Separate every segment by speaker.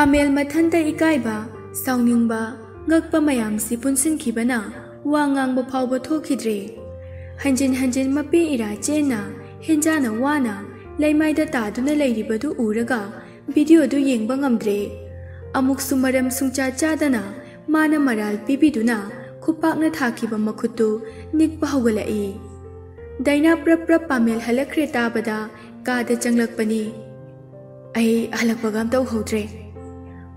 Speaker 1: Pammel मथंता इकाइबा साउनिंगबा ngakpa mayam si punsin khibana wa ngang फावब थोखिद्रे हंजिन हंजिन मपी इरा चेना हिंजाना वाना लेमाइदा तादुना लेरिबदु उरगा वीडियो दु येंगबा ngamdre अमुक सुमरम सुंचा चादना माना मराल पिबिदुना खुपाकना थाखिबा मखुतु निकपा हौगलाई दैना प्रप प्रप पामेल हलखरे ताबदा कादा चंगलकपनी ऐ हलकपगाम तौ हौद्रे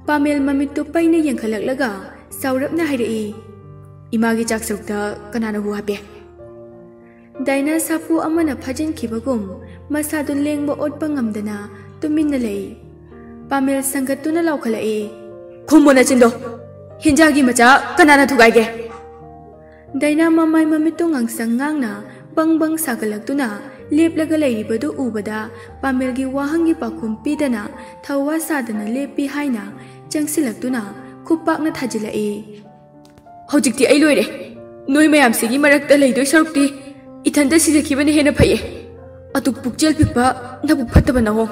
Speaker 1: पामेल ममितु पैने यंखलकलगा साउरपना हाइरई इमागी चाकसुकता कनाना हुआ पे दाइना साफु अमना फजिन खिबगुम मसादु लेंगबो ओटपा ngamdana तुमिन्ना लई पामेल संगतुना लाउखलाई खुमोना चिंदो हिंजागी मचा कनाना थुगाइगे दाइना ममाई ममितु ngang ngang bang bang sagalaktuना लेपलगा लेरिबदु उबदा पामेलगी वाहंगी पाखुम पीदना थवा सादना लेपी हाइना चंगसिलक्तुना खुपाकना थाजिलाई हौजिकती आई लोइरे नोय मयाम सिगी मरक्ता लेदोय सरुक्ती इथंदा सिजखिबने हेना फैये अतु पुकचेल पिकपा नबु फत्तबा नहो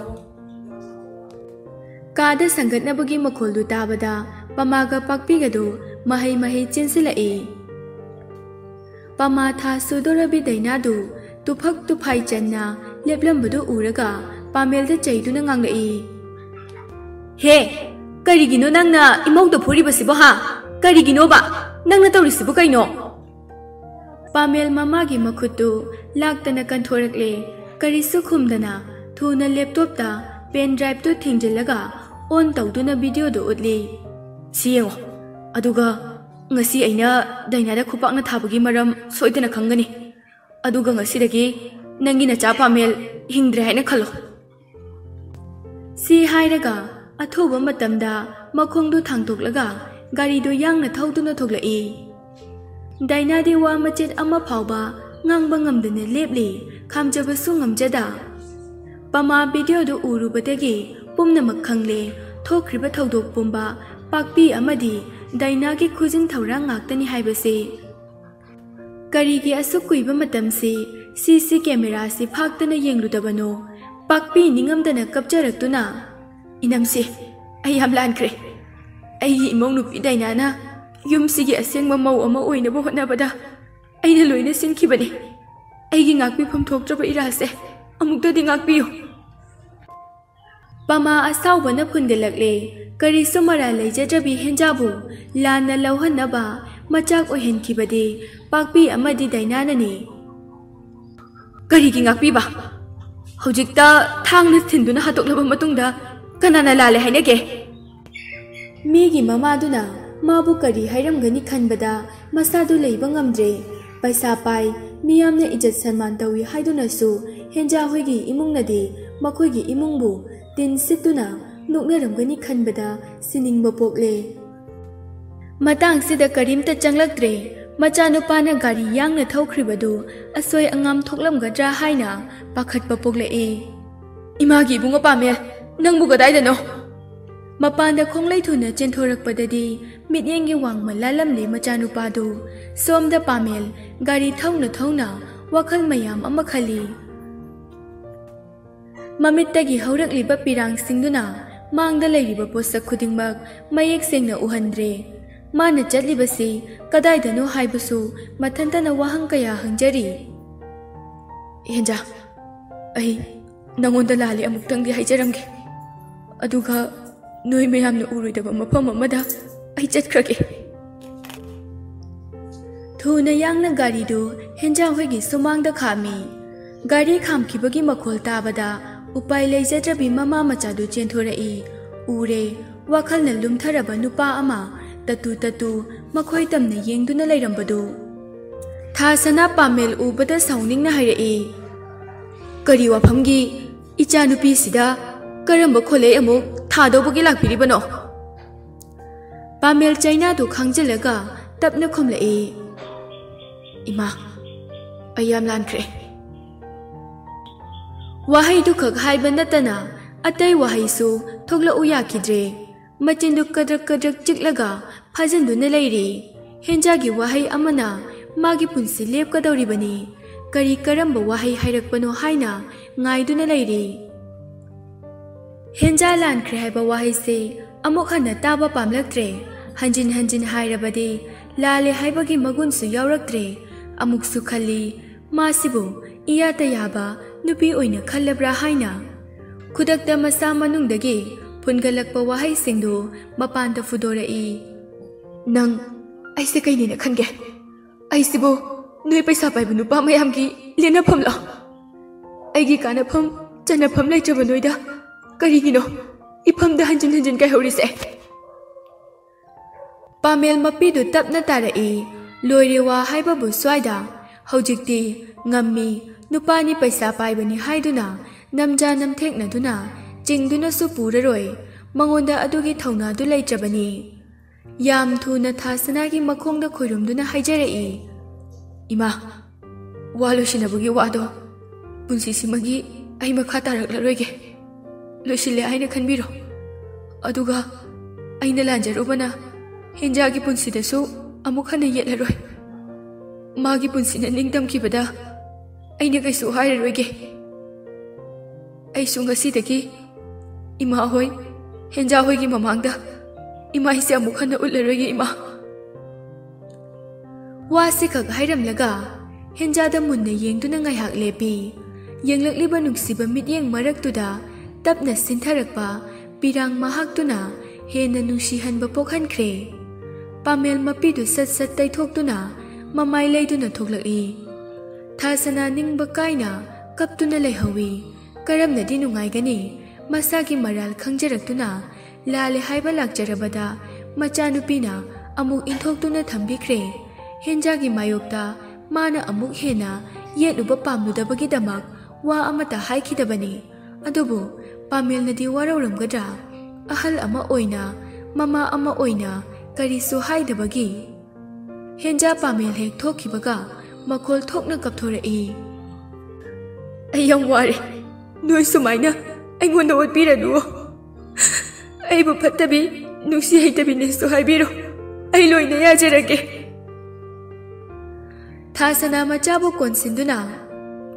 Speaker 1: कादा संगतनबगी मखोलदु ताबदा पमागा पाकपीगदु महै महै चेंसिलाई पमा था सुदोरबी दैनादु तुफक तुफाई चन्ना लेपलंबदु उरगा पामेलदा चैदुना nganglai हे करिगिनो नंगना इमौदो फुरिबसिबो हा करिगिनो बा नंगना तौरिसिबो कइनो पामेल मामागी मखुतु लाक्तना कंथोरकले करिसु खुमदना थुना लैपटॉपता पेन ड्राइव तो थिंगजिलगा ऑन तौदुना वीडियो दो उतली सियेंगो अदुगा ngasi aina dainada khupakna thabagi maram soidana khangani aduga ngasidagi nangi na cha pamel hingdre haina khalo si hairaga athoba matamda makhongdu thangtoklaga gari do yangna thauduna thoglai daina de wa machet ama phawba ngangba ngamdane lepli khamjaba su ngamjada pama video do urubadagi pumna makhangle thokriba thaudok pumba pakpi amadi दाइना की खुजिन थौरांग ngaktani haibase karigi asuk kuiba matamsi CC camera si phaktana yengludabano pakpi ningamdana kapjaraktuna inamsi ayam lankre ai imong nupi daina na yumsi gi asengma mau ama oina bo hotnabada aina loina sinkhibani aigi ngakpi pham thoktraba irase amukta di ngakpiyo pama asawbana phundelakle करी सुमरा लेजद्रबी हेंजाबु लाना लौहनबा मचाक ओहेनखिबदे पाकपी अमदि दैनानने करीगी ngakpiba हौजिकता थांगना थिंदुना हातोकलबा मतुंगदा कनाना लाले हाइनगे मीगी ममादुना माबु करी हाइरमगनी खनबदा मसादु लेबा ngamdre पैसा पाई मियामने इज्जत सन्मान तवी हाइदुनासु हेंजा होइगी इमुंगनदि मखोइगी इमुंगबु तिन सितुना नोकनरमगनी खनबदा सिनिंगबा पोकले मतांगसिदा करीमता चंगलक्त्रे मचानुपाना गाड़ी यांगना थौख्रिबदु असोय अंगाम थोकलमगद्रा हाइना पाखतपा पोकले इमागी बुंगा पामेल नंगबु गदाइदनो मपानदा खोंगलैथुना चेंथोरकपददी मिटयेंगी वांगमा लालमले मचानुपादु सोमदा पामेल गाड़ी थौना थौना वखल मयाम अमा खली ममित्तगी हौरकलिबा पिरांग सिंगदुना मांगदा लेरिबा पोसक खुदिंगमक मयेक सेंगना उहंद्रे माना चटलिबसी कदाइदनो हाइबसु मथंतना वाहंग कया हंजरी हेंजा अहि नंगोंदा लाले अमुक्तंगी हाइजरमगे अदुगा नोय मयामना उरुइदबा मफम अमदा अहि चटख्रगे थुना यांगना गाड़ीदु हेंजा होइगी सुमांगदा खामी गाड़ी खामखिबगी मखोल ताबदा उपाय लेजद्रबी ममा मचादु चेंथोरई उरे वाखलना लुमथरबा नुपा अमा ततु ततु मखोय तमना येंगदुना लेरंबदु थासना पामेल उबदा साउनिंगना हाइरई करी वाफमगी इचा नुपी सिदा करंब खोले अमुक थादोबगी लाखपिरिबनो पामेल चाइना दु खांगजलगा तपना खोमलई इमा अयाम लानख्रे वहाई दुखक हाइबा नतना अतै वहाईसु थोगला उयाखिद्रे मचिंदु कद्रक कद्रक चिकलगा फजनदुना लेरी हेंजागी वहाई अमना मागी पुंसी लेपकदौरिबनी करी करंब वहाई हाइरकपनो हाइना ngaiduna लेरी हेंजा लानख्रे हाइबा वहाई से amuk hana taba pamlaktre hanjin hanjin hairabadi lale haibagi magunsu yauraktre amuk su khali masibu iyata yaba nupi oina khallabra haina khudakta masa manungdagi phungalakpa wahai singdu mapanda fudorai nang aise kaini na khange aisibu noi paisa paibu nupa mayamgi lena phamla aigi kana pham chana pham lai chaba noida karigino ifam da hanjin hanjin kai horise pamel mapi du tapna tarai loirewa haiba bu swaida hojikti ngammi nupani paisa paibani haiduna namja namthekna duna chingduna su puraroi mangonda adugi thauna du leitrabani yam thuna thasana gi makhongda khoirumduna haijarei ima walo shinabugi wado punsi simagi ai makha taraklaroi loisile aina khanbiro aduga aina lanjarubana henjagi punsidasu amukhana yetlaroi magi punsina ningdamkibada aina kaisu hairaroige ai sungasidagi ima hoi henja hoigi mamangda ima ise amukhana utlaroige ima wasi khag hairamlaga henjada munna yengduna ngaihak lepi yenglakliba nungsiba mityeng maraktuda tapna sintharakpa pirang mahaktuna hena nungsihanba pokhankhre pamel mapidu sat sat taithokduna mamai leiduna thoklaki thasana ningba kaina kaptuna leihawi karamna di nungaigani masagi maral khangjarakduna lale haiba lakjarabada machanupina amuk inthokduna thambikre henjagi mayokta mana amuk hena yeluba pamludabagi damak wa amata haikidabani adubu pamel nadi warauramgadra ahal ama oina mama ama oina karisu haidabagi henja pamel hek thokibaga makol thokna kapthorai ayang ware noi sumaina aingonda otpiradu aibu phattabi nusi haitabi nesu haibiro ai loina yajarage thasana machabu konsinduna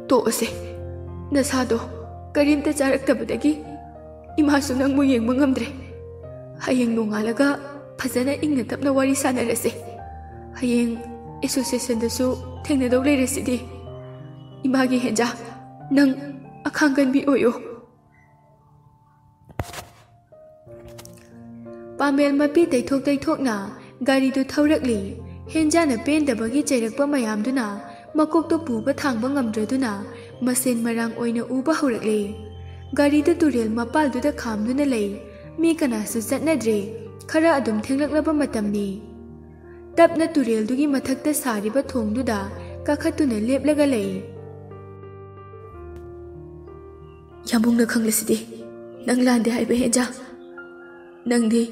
Speaker 1: to ase nasado karimta charaktabadagi imasu nangmu yengba ngamdre hayeng nongalaga fazana ingna tapna wari sanarase hayeng association dasu thengna dau leresidi imagi henja nang akhangan bi oyo pamel mapi taithok na gari du thaurakli henja na pen dabagi chairakpa mayamduna makok to puba thangba ngamdraduna masen marang oina uba horakli gari du turel mapal du da khamduna lei mi kana su chatnadre khara adum thenglaklaba matamni tapna turel dugi mathakta sariba thongduda kakhatuna leplaga lei yamung na khanglasidi nang lande haiba henja nangdi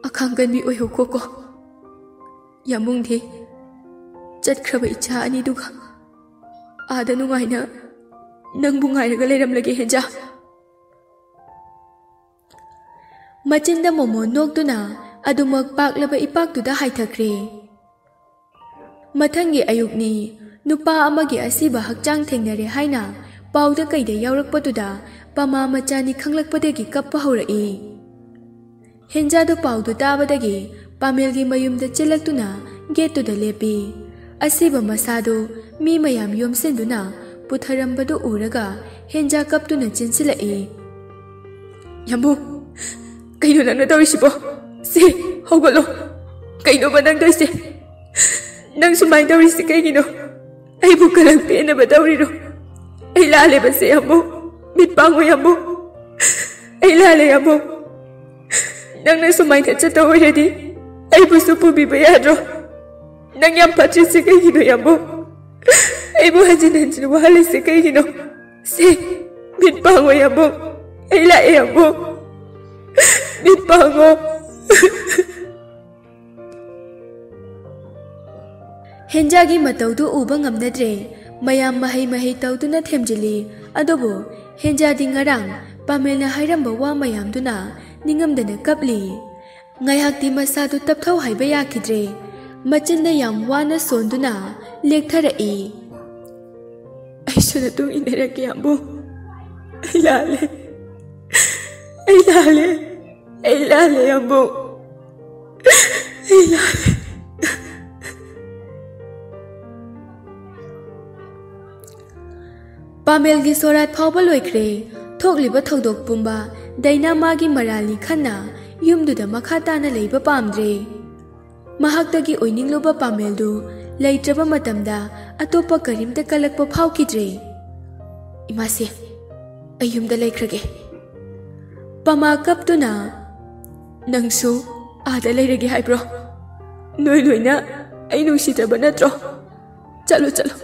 Speaker 1: akhangan bi oiho koko yamung thi chatkhaba icha ani duga ada nungaina nang bungairaga leiramlage henja machinda momo nokduna adumak paklaba ipaktuda haithakre mathangi ayukni nupa amagi asiba hakchang thengnare haina pauda kaida yaurakpaduda pama machani khanglakpadagi kappa horai henja do paudu tabadagi pamelgi mayumda chelaktuna getuda lepi asiba masado mi mayam yomsenduna putharambadu uraga henja kaptuna chinsilai yambu kaino nangna tawisibo se hogalo kaino ba nang toise nang sumai tawisi kaigino ai bu kalang pena ba tawriro ai lale ba se yambu mitpango yambu ai lale yambu nang na sumai ta chata hoiradi ai bu su pubi ba yadro nang yam patri se kaigino yambu ai bu hajin hanjin wahale se kaigino se mitpango yambu ai la yambu mitpango henjagi mataudu uba ngamnadre mayam mahai tauduna themjili adobo henjadi ngarang pamelna hairamba wa mayamduna ningamdana kapli ngaihakti masadu tapthau haiba yakidre machinda yam wana sonduna lektharai aisuna tu inera kyambu ai lale Ai laale Yambung. Ai laale. Pamelgi sorat phawba loikre thokliba thodok pumba daina magi marali khanna yumduda makha tana leiba pamdre mahaktagi oiningloba pameldu leitraba matamda atopa karimta kalakpa phawkidre imase ayumda leikrage pama kaptuna nangsu ada leirage haibro noi loina ai nungsitaba natro chalo chalo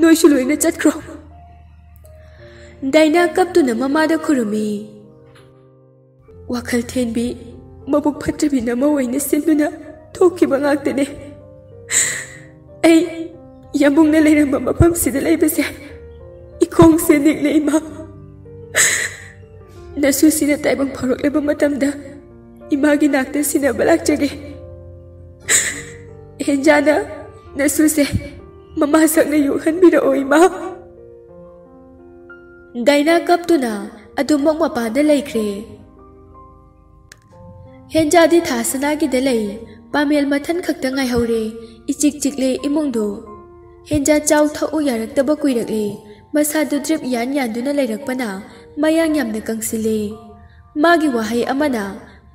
Speaker 1: noi su loina chatkro Daina kaptuna mamada khurumi wakhal thenbi mabuk phatrabi nama oina sinduna thokiba ngaktane ai Yambung na leiramba mafam sida leibase ikong se nikle ima nasu sina taibang pharok leba matamda imagi nakta sina balakjage henjana nasu se mama sakna yuhan bira oima Daina kaptuna adumok mapanda laikre Henjadi thasana gi delai pamel mathan khakta ngai hore ichik chikle imongdo Henja chaw thau yarakta ba kuirakle masadu drip yan yanduna lairakpana mayang yamna kangsile magi wahai amana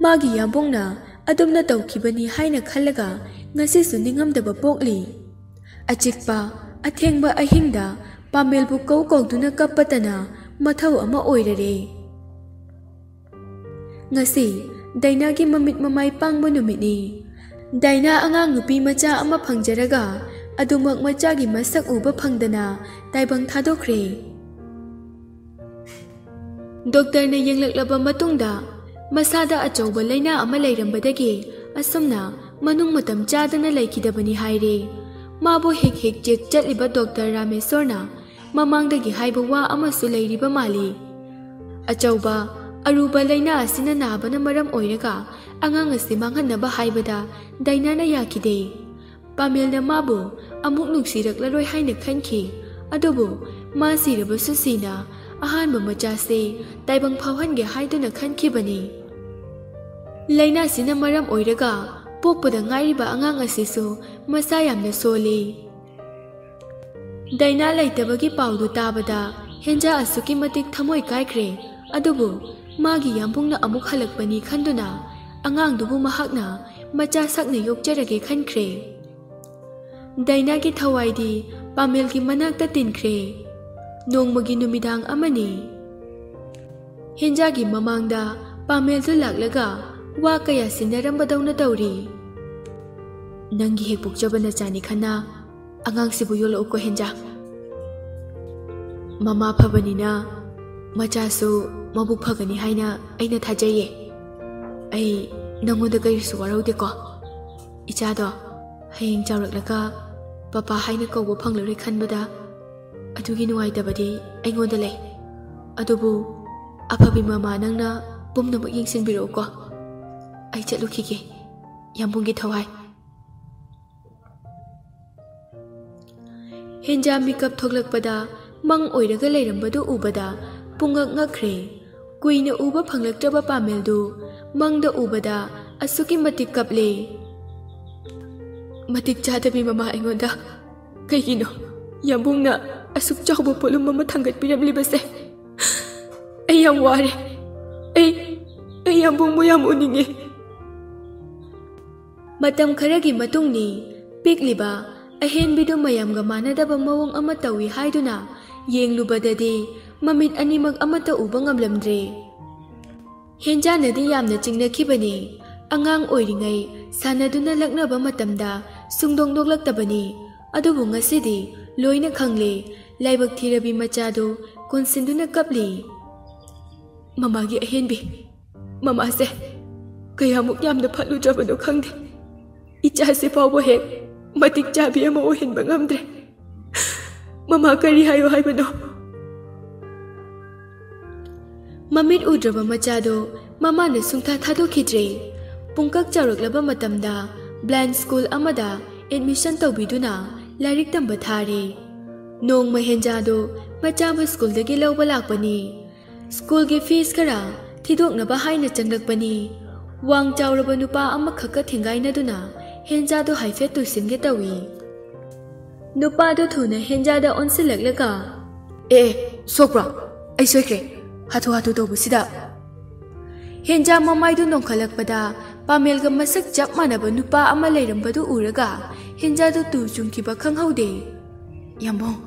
Speaker 1: magi yambongna adumna tawkibani haina khallaga ngasi su ningamdaba pokli achikpa athengba ahingda Pamel bu kau kau duna kapatana mathau ama oirare ngasi Daina gi mamit mamai pangba numitni Daina angang nupi macha ama phangjaraga adumak macha gi masak uba phangdana taibang thadokre Doctor na yenglaklaba matungda masada achauba laina ama leirambadagi asumna manung matam chadana laikidabani haire mabo hek hek chek chatliba Dr. Ramesorna mamangdagi haiba wa amasu leiriba mali achauba aruba laina asina nabana maram oiraga angang asi manghanaba haibada Daina na yakide Pamelna mabo amuk nuksiraklaroi haina khanki adubu ma siraba susina ahanba machase taibang phawhange haiduna khankibani laina sina maram oiraga pokpada ngairiba angang asisu masa yamna soli Daina laitabagi paudu tabada henja asuki matik thamoi kaikre adubu magi yambungna amuk halakpani khanduna angang dubu mahakna macha sakna yokjarage khankre Daina gi thawaidi Pamel gi manakta tinkre nongmagi numidang amani henja gi mamangda Pamel du laklaga wa kaya sinarambadawna tawri Nangi hek pukjabana chani khana angang sibu yolo ko henja Mama phabanina macha su mabuk phagani haina aina thajaye ai nangoda kai su waraude ko icha do hayeng chawraklaka papa haina kawbo phanglare khanbada adugi nuai tabadi aingoda lei adubu aphabi mama nangna pumna mak yengsin biro ko ai chatlukhige yambungi thawai Henja mikap thoklakpada mang oiraga leirambadu ubada pungak ngakre kuina uba phanglaktraba Pameldu mangda ubada asuki matik kaple matik chadabi mama aingonda kaigino yambungna asuk chawba polum mama thangat piramlibase ai yam ware ai yambung mo yam uninge matam kharagi matungni pikliba ahenbidu mayamga manadaba mawong ama tawi haiduna yenglubadadi mamit animag amata uba ngamlamdre henjanadi yamna chingnakhibani angang oiringai sanaduna laknaba matamda sungdongdoklaktabani adubu ngasidi loina khangle laibak thirabi machado konsinduna kapli mamagi ahenbi mamase kayamuk yamna phaludrabado khangde ichase pawbo hek matik chabi ama ohenba ngamdre mama kari hayo haibado mamit udraba machado mama na sungtha thadokidre pungkak chawraklaba matamda blind school amada admission tawbiduna lairik tamba thare nong mahenjado machaba school dagi lawba lakpani school gi fees kara thidoknaba haina changlakpani Wang chauraba nupa amakha thingainaduna henjado haifet tusinge tawi. Nupa do thuna henjada onsilaklaga
Speaker 2: sokbra ai soikre hatu tobusida.
Speaker 1: Henja mamaidu nongkhalakpada pamelga masak chap manaba nupa ama leirambadu uraga henjado tu chungkiba khanghaude.
Speaker 2: Yambong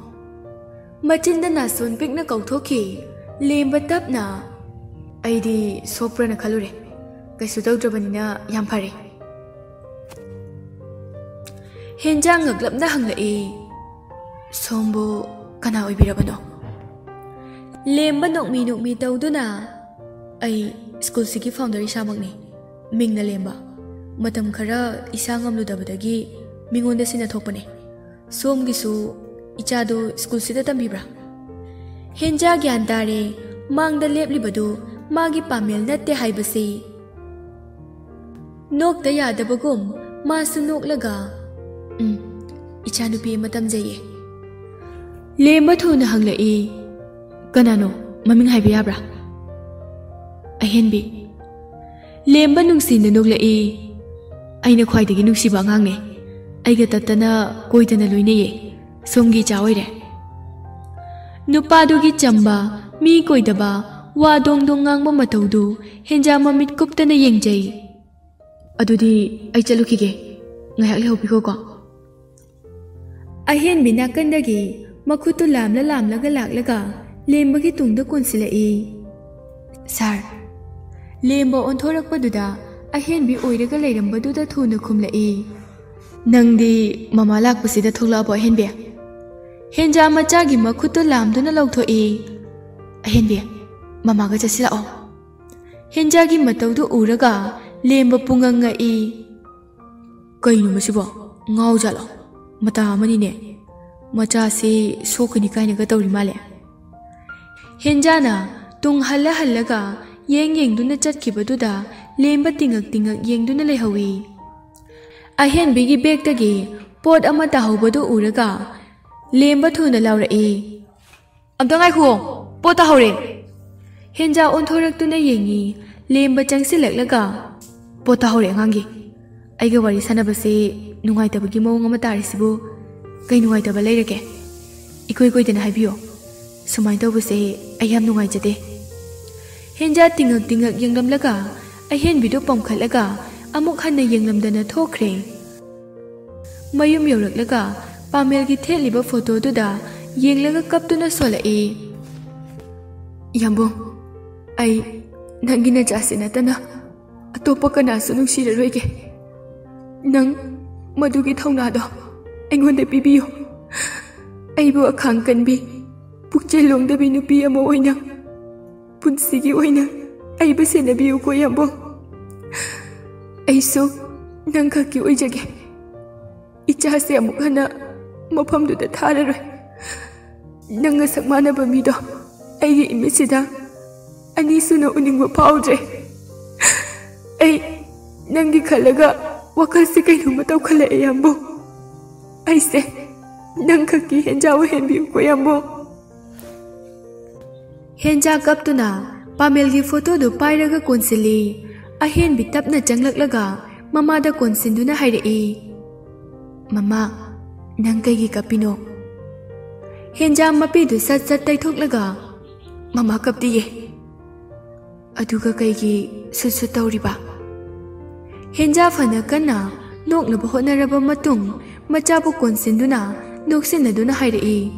Speaker 1: Machinda nason pikna kauthoki lemba tapna
Speaker 2: aidi sokbra na khalure kaisu tawdrabanina yam phare.
Speaker 1: Henja ngaglapna hanglai
Speaker 2: sombo kana oibirabano.
Speaker 1: Lemba nokmi tawduna
Speaker 2: ai school sigi founder isamakni mingna lemba matam khara isa ngamludabadagi mingonda sina thokpane. Somgisu ichado school sida tambibra.
Speaker 1: Henja gyan tare mangda leplibadu magi pamel natte haibasi. Nokta yadabagum masu noklaga
Speaker 2: ichanupi matam jaye.
Speaker 1: Lemba thuna hanglai
Speaker 2: kanano maming haiba yabra. Ahenbi
Speaker 1: lemba nungsina noklai
Speaker 2: aina khwaidagi nungsiba angangne aiga tattana koidana loinaye somgi chaoire.
Speaker 1: Nupadugi chamba mi koidaba wa dong ngangba mataudu henja mamit kuptana yengjai.
Speaker 2: Adudi ai chalukige ngayak lehopiko ko.
Speaker 1: Ahen binakandagi makutu lamlaga laklaga lembagi tungda konsilai.
Speaker 2: Sir
Speaker 1: Lemba onthorakpaduda ahen bi oiraga leirambaduda thuna khumlai.
Speaker 2: Nangdi mama lakpasida thoklabo ahenbe.
Speaker 1: Henja machagi makutu lamduna lauthoi.
Speaker 2: Ahenbe mamaga chasilao.
Speaker 1: Henjagi mataudu uraga lemba pungangai.
Speaker 2: Kainu masibo ngau jalo mata amani ne macha se sokani kaina ga tawri male.
Speaker 1: Henjana tung halaga yengduna chatkibaduda lemba tingak yengduna lehawi. Ahen bigi begdagi pot ama tahawbadu uraga lemba thuna laurai.
Speaker 2: Amta ngai khuo pot tahawre.
Speaker 1: Henja onthoraktuna yengi lemba changsilaklaga
Speaker 2: pot tahawre ngangi. Aiga wari sanabase nungaitabagi mawong ama tarisibu kai nungaitabba leirake. Ikoi koidana haibiyo. Sumai tawbase ai yam nungaijade.
Speaker 1: Henja tingak yenglamlaga ahen bidu pamkhalaga amuk hanna yenglamdana thokre. Mayum yoraklaga pamelgi theliba photo duda yenglaga kaptuna solai.
Speaker 2: Yambong ai nangina jasina tana atopa kana sunung siraroige. Nang madugi thaunado aingonda pibiyo. Aibu akhang kanbi pukchelongda bi nupi ama oina punsigi oina aiba senabiyo ko yambong. Aiso nang khaki oijage. Icha se amuk hana mafamduda thararoi. Nanga sakmanaba mido aigi imisida ani suna uningba paudre. Ai nangi khalaga wakalse kainuma tawkhalai yambong. Aise nang khaki henjawa henbiyo ko yambong.
Speaker 1: Henja kaptuna pamelgi photo do pairaga konsili ahen bitapna changlaklaga mamada konsinduna hairai.
Speaker 2: Mama nang kaigi kapino.
Speaker 1: Henja mapidu sat taithoklaga
Speaker 2: mama kaptiye. Aduga kaigi sut tawriba.
Speaker 1: Henja fana kana noknaba hotnaraba matung machabu konsinduna noksinaduna hairai.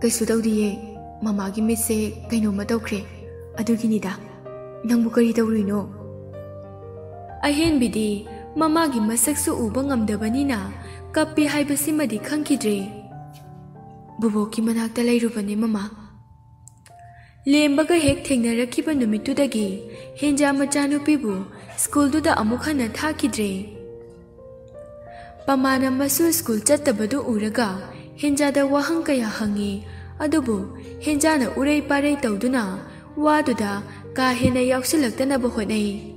Speaker 2: Kaisu tawdiye mamagi mise kainoma tawkhre aduginida nangbu kari tawrino.
Speaker 1: Ahen bidi mamagi masaksu uba ngamdabanina kappi haibasimadi khangkidre.
Speaker 2: Buboki manakta lairubane mama.
Speaker 1: Lembaga hek thengnarakhiba numitudagi henja machanupibu schoolduda amuk hana thakidre. Pamana masu school chattabadu uraga henjada wahang kaya hangi. Adubu henjana urei parei tawduna waduda ka hena yauksilaktanaba hotnai.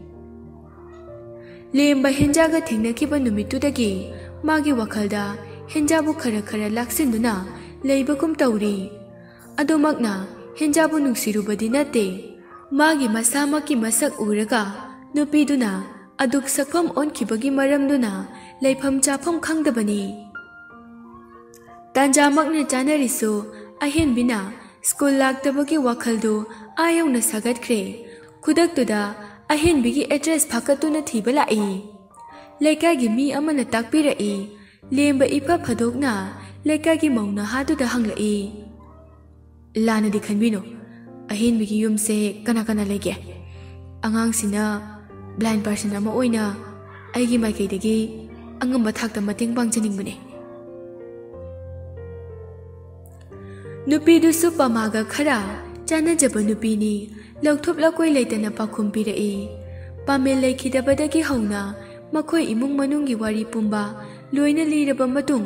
Speaker 1: Lemba henjaga thengnakiba numitudagi magi wakhalda henjabu khara laksinduna leibagum tawri. Adumakna henjabu nungsirubadi nate magi masamaki masak uraga नुपीदुना अदुक सकफम ओनखिबगी मरमदुना लेफम चाफम खंगदबनी तांजामकने चानरिसु अहेनबिना स्कूल लाक्तबगी वखलदु आयौना सागतख्रे खुदक्तुदा अहेनबिगी एड्रेस फाकतुना थीबा लाई लेकागी मी अमना ताकपिरई लेम्बा इफा फदोकना लेकागी मौना हादुदा हंगलाई लानदी खनबिनो अहेनबिगी युमसे कना कना लेगे अंगांगसिना ब्लाइंड पर्सन अमा ओइना आइगी माइकैदगी अंगम थाकता मतेंग पांगजनिंगबने नुपीदुसु पमागा खरा चानजब नुपीनी लौथुप लकोय लेतना पाखुम पिरई पामेल लेखिदबदगी हौना मखोय इमुंग मनुंगी वारी पुंबा लोइना लीरबा मतुंग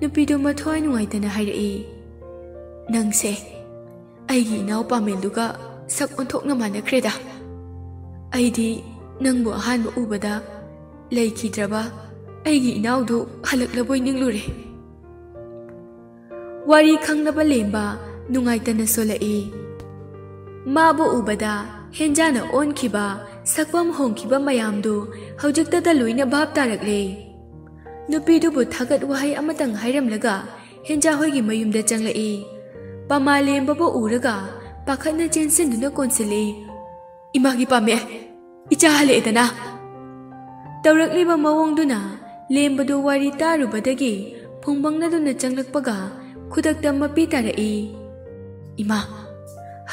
Speaker 1: नुपीदु मथोय नुंगाइतना हाइरई नंगसे आइगी नाव पामेलदुगा sak onthokna manakreda aidi nangbu ahanba ubada leikidraba aigi inaudu halaklaboi ninglure wari khangnaba lemba nungaitana solai mabu ubada henjana onkhiba sakpam hongkhiba mayamdu hojikta da loina bab tarakle nupidu bu thagat wahai amatang hairamlaga henja hoigi mayumda changlai pamalemba bo uraga पाखना चेंसन दुना कोनसले Imangi पामे इचा हले दना तौरकलिबा मवोंगदुना लेम्बदो वारी तारुबदगी फुंबंगना दुना चंगलकपगा खुदकता मपी तारई इमा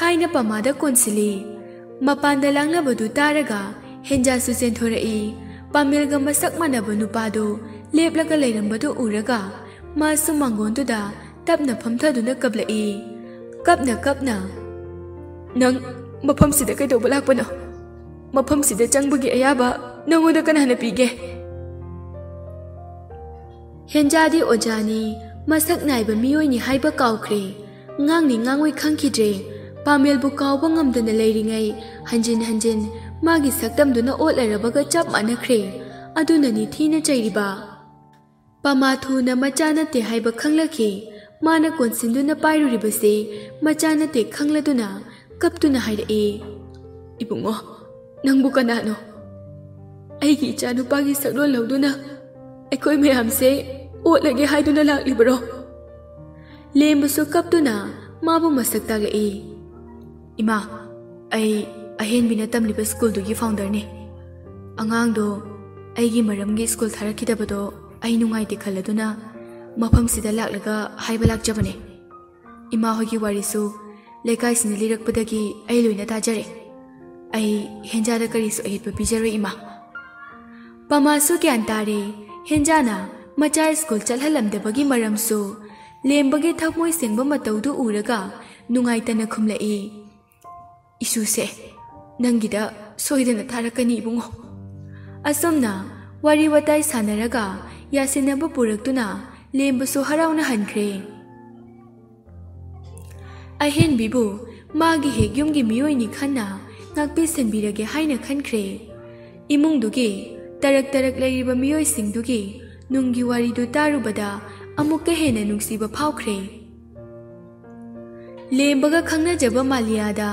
Speaker 1: हाइना पमादा कोनसले मपानदा लांगलाबदु तारगा हेंजा सुसेन थोरई पामेलगा मसक मानबा नुपादो लेपलगा लेरंबदो उरगा मासु मांगोंदुदा तपना फमथदुना कबलई कपना नंग मफम सिदा कइदौबा लाकपनो मफम सिदा चंगबगी अयाबा नंगोदा कनाना पीगे हेंजादी ओजानी मसक नाइबा मियोइनी हाइबा काउख्रे ngang ngangoi khangkhidre pamelbu kawba ngamdana leiringai hanjin magi saktamduna otlarabaga chap manakhre adunani thina chairiba pamathu na machana te haiba khanglakhi mana konsinduna pairuribase machana te khangladuna kaptuna haire ibungo nangbu kanano aigi chanu pagi saklo lawduna ekoi mayamse otlage haiduna laklibro lembusu kaptuna mabu masak tagai ima ai ahen bina tamliba school dugi founder ne angang do aigi maramgi school tharakidabado ai nungai te khaladuna mafam sida laklaga haibalak jabane ima hogi warisu lekai sin lirakpadagi ai loina tajare ai henjada karisu ahitba bijaro ima pamasu kyan tare henjana macha school chalhalamdebagi maramsu lemбаगे थकमोय सेंगबा मतौदु उरगा नुंगाइतना खुमलाई इसुसे नंगिदा सोइदना थारकनी बुंगो असमना वारी वताई सानरगा यासिनबा पुरक्तुना लेम्बसु हराउना हनख्रे अहेन बिबु मागी हेग्युमगी मियोइनी Khanna ngakpi senbirage haina khankhre imungdugi tarak leiriba miyoi singdugi nunggi wari du tarubada अमुक हेन नुंगसीबा फाउख्रे लेम्बगा खंगना जब मालियादा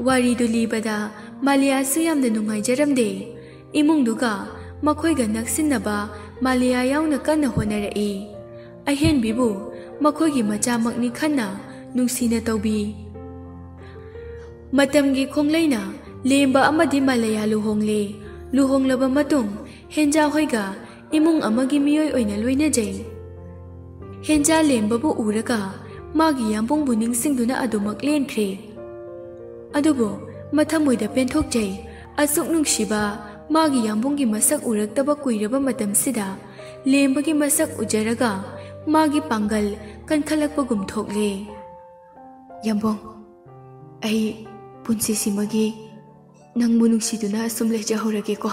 Speaker 1: वारी दु लीबदा मालिया सु यामना नुंगाइजरमदे इमुंगदुगा मखोइगा नक्सिनबा मालिया यावना कन्ना होनरई अहेन बिबु मखोइगी मचामकनी खन्ना नुंगसीना तौबी मतमगी खोंगलेना लेम्बा अमदि मालिया लुहोंगलबा मतुंग हेंजा होइगा इमुंग अमगी मियोइ ओइना लोइनाजै हेंजा लेम्बबु उरगा मागी याम्बुंगबु निंगसिंगदुना अदुमक लेनख्रे अदुबो मथमोइदा पेंथोकजै असुक नुंगसिबा मागी याम्बुंगी मसक उरक्तबा कुइरबा मतमसिदा लेम्बगी मसक उजरगा मागी पांगल कनखलकपगुम थोकले याम्बुंग आई पुंसिसिमगी नंगबु नुंगसिदुना असुम लेजहौरगेको